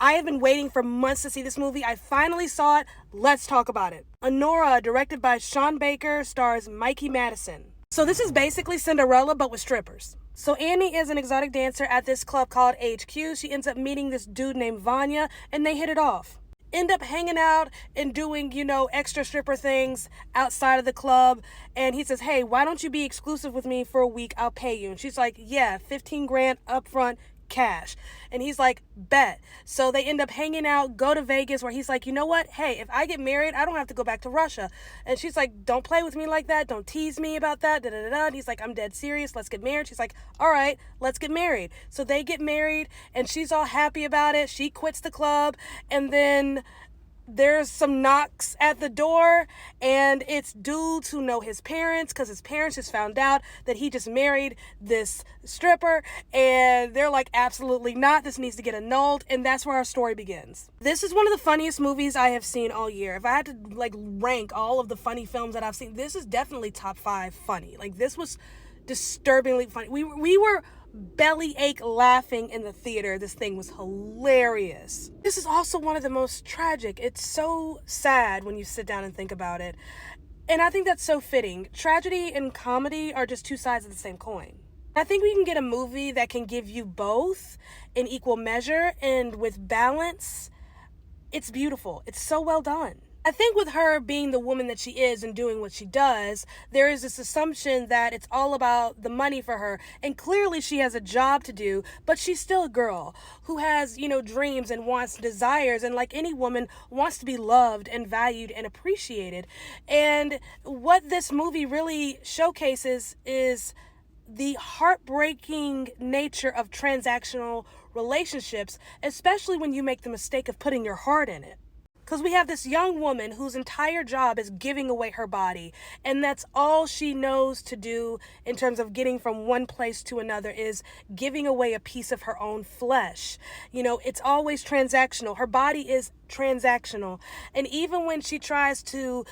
I have been waiting for months to see this movie. I finally saw it. Let's talk about it. Anora, directed by Sean Baker, stars Mikey Madison. So this is basically Cinderella, but with strippers. So Annie is an exotic dancer at this club called HQ. She ends up meeting this dude named Vanya, and they hit it off. End up hanging out and doing, extra stripper things outside of the club. And he says, hey, why don't you be exclusive with me for a week? I'll pay you. And she's like, yeah, 15 grand up front, cash. And he's like, bet. So they end up hanging out, go to Vegas, where he's like, you know what? Hey, if I get married, I don't have to go back to Russia. And she's like, don't play with me like that. Don't tease me about that. Da, da, da, da. And he's like, I'm dead serious. Let's get married. She's like, all right, let's get married. So they get married and she's all happy about it. She quits the club, and then there's some knocks at the door, and it's dudes who know his parents, because his parents just found out that he just married this stripper, and they're like, absolutely not, this needs to get annulled. And that's where our story begins. This is one of the funniest movies I have seen all year. If I had to rank all of the funny films that I've seen, this is definitely top 5 funny. This was disturbingly funny. We were belly ache laughing in the theater. This thing was hilarious. This is also one of the most tragic. It's so sad when you sit down and think about it. And I think that's so fitting. Tragedy and comedy are just two sides of the same coin. I think we can get a movie that can give you both in equal measure and with balance. It's beautiful. It's so well done. I think with her being the woman that she is and doing what she does, there is this assumption that it's all about the money for her. And clearly she has a job to do, but she's still a girl who has, dreams and wants, desires, and like any woman wants to be loved and valued and appreciated. And what this movie really showcases is the heartbreaking nature of transactional relationships, especially when you make the mistake of putting your heart in it. Because we have this young woman whose entire job is giving away her body, and that's all she knows to do in terms of getting from one place to another is giving away a piece of her own flesh. It's always transactional. Her body is transactional. And even when she tries to,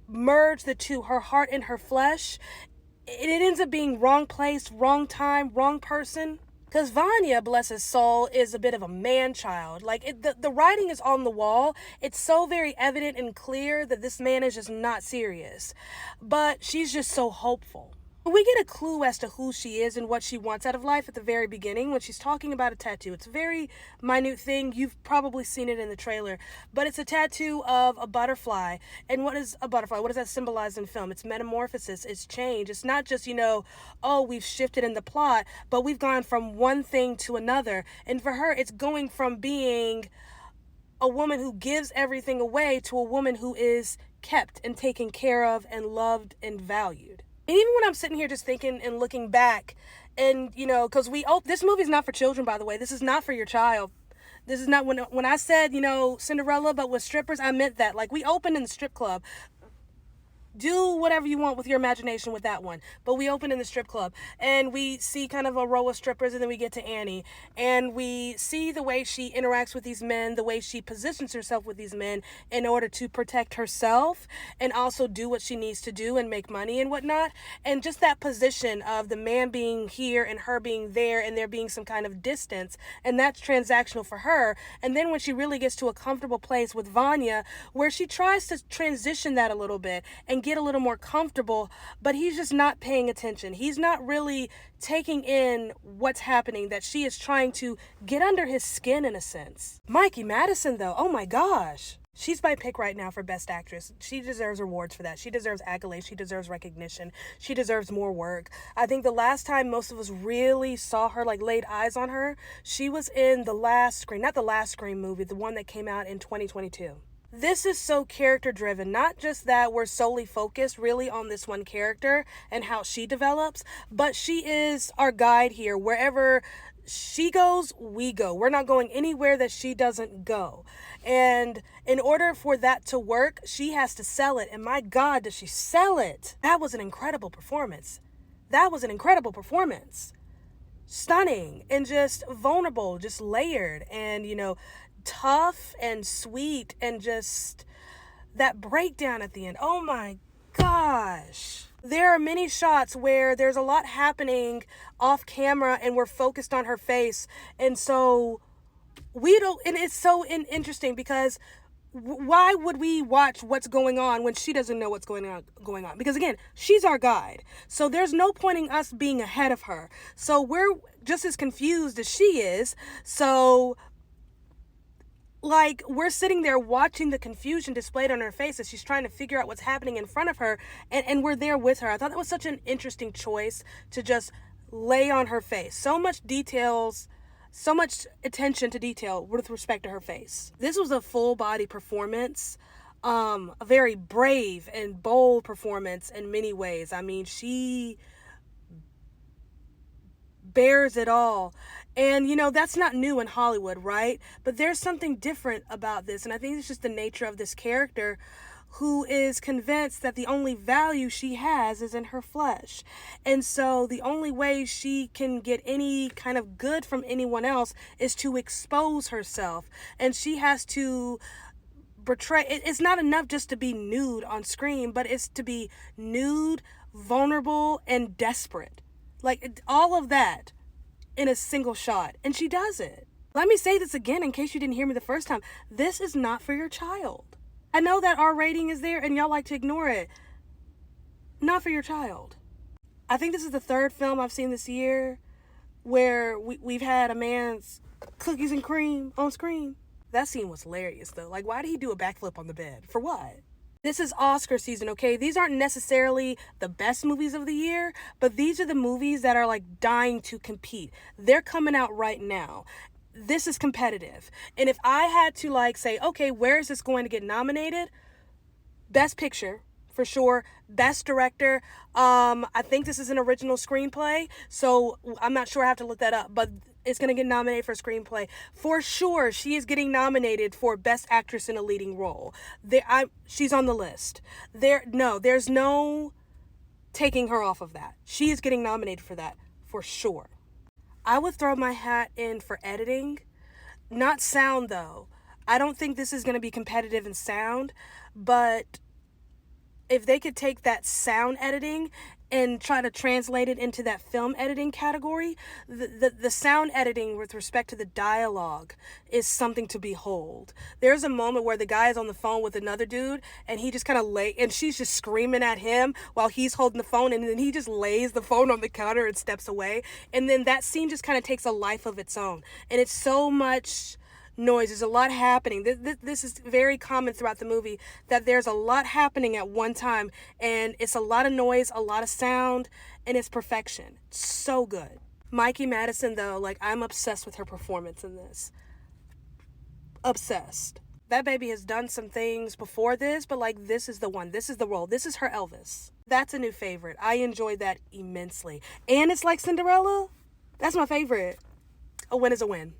merge the two, her heart and her flesh, it ends up being wrong place, wrong time, wrong person. Because Vanya, bless his soul, is a bit of a man-child. The writing is on the wall. It's so very evident and clear that this man is just not serious. But she's just so hopeful. We get a clue as to who she is and what she wants out of life at the very beginning when she's talking about a tattoo. It's a very minute thing. You've probably seen it in the trailer. But it's a tattoo of a butterfly. And what is a butterfly? What does that symbolize in film? It's metamorphosis. It's change. It's not just, we've shifted in the plot, but we've gone from one thing to another. And for her, it's going from being a woman who gives everything away to a woman who is kept and taken care of and loved and valued. And even when I'm sitting here just thinking and looking back, and, because this movie's not for children, by the way. This is not for your child. This is not, when I said, Cinderella, but with strippers, I meant that. We opened in the strip club. Do whatever you want with your imagination with that one. But we open in the strip club and we see kind of a row of strippers, and then we get to Annie. And we see the way she interacts with these men, the way she positions herself with these men in order to protect herself and also do what she needs to do and make money and whatnot. And just that position of the man being here and her being there and there being some kind of distance. And that's transactional for her. And then when she really gets to a comfortable place with Vanya, where she tries to transition that a little bit and get a little more comfortable, but he's just not paying attention. He's not really taking in what's happening, that she is trying to get under his skin in a sense. Mikey Madison, though, oh my gosh. She's my pick right now for Best Actress. She deserves awards for that. She deserves accolades. She deserves recognition. She deserves more work. I think the last time most of us really saw her, laid eyes on her, she was in the last Scream, not the last Scream movie, the one that came out in 2022. This is so character driven, not just that we're solely focused really on this one character and how she develops, but she is our guide here. Wherever she goes, we go. We're not going anywhere that she doesn't go. And in order for that to work, she has to sell it. And my God, does she sell it? That was an incredible performance. Stunning and just vulnerable, just layered and, tough and sweet, and just that breakdown at the end. Oh my gosh. There are many shots where there's a lot happening off camera and we're focused on her face. And so we don't, and it's so interesting because why would we watch what's going on when she doesn't know what's going on? Because again, she's our guide. So there's no point in us being ahead of her. So we're just as confused as she is. So like we're sitting there watching the confusion displayed on her face as she's trying to figure out what's happening in front of her, and we're there with her. I thought that was such an interesting choice to just lay on her face. So much details, so much attention to detail with respect to her face. This was a full body performance, a very brave and bold performance in many ways. I mean, she bears it all. And, you know, that's not new in Hollywood, right? But there's something different about this. And I think it's just the nature of this character who is convinced that the only value she has is in her flesh. And so the only way she can get any kind of good from anyone else is to expose herself. And she has to portray, it's not enough just to be nude on screen, but it's to be nude, vulnerable, and desperate. Like all of that in a single shot. And she does it. Let me say this again in case you didn't hear me the first time. This is not for your child. I know that R rating is there and y'all like to ignore it. Not for your child. I think this is the third film I've seen this year where we've had a man's cookies and cream on screen. That scene was hilarious though. Like, why did he do a backflip on the bed? For what? This is Oscar season, okay? These aren't necessarily the best movies of the year, but these are the movies that are like dying to compete. They're coming out right now. This is competitive. And if I had to like say, okay, where is this going to get nominated? Best Picture, for sure. Best Director. I think this is an original screenplay, so I'm not sure. I have to look that up, but it's going to get nominated for screenplay. For sure, she is getting nominated for Best Actress in a Leading Role. She's on the list. There's no taking her off of that. She is getting nominated for that, for sure. I would throw my hat in for editing. Not sound, though. I don't think this is going to be competitive in sound, but if they could take that sound editing and try to translate it into that film editing category, the sound editing with respect to the dialogue is something to behold. There's a moment where the guy is on the phone with another dude and he just kind of and she's just screaming at him while he's holding the phone, and then he just lays the phone on the counter and steps away. And then that scene just kind of takes a life of its own. And it's so much noise. There's a lot happening. This is very common throughout the movie, that there's a lot happening at one time, and it's a lot of noise, a lot of sound, and it's perfection. So good. Mikey Madison, though, like, I'm obsessed with her performance in this. Obsessed. That baby has done some things before this, but like, this is the one. This is the role. This is her Elvis. That's a new favorite. I enjoyed that immensely. And it's like Cinderella. That's my favorite. A win is a win.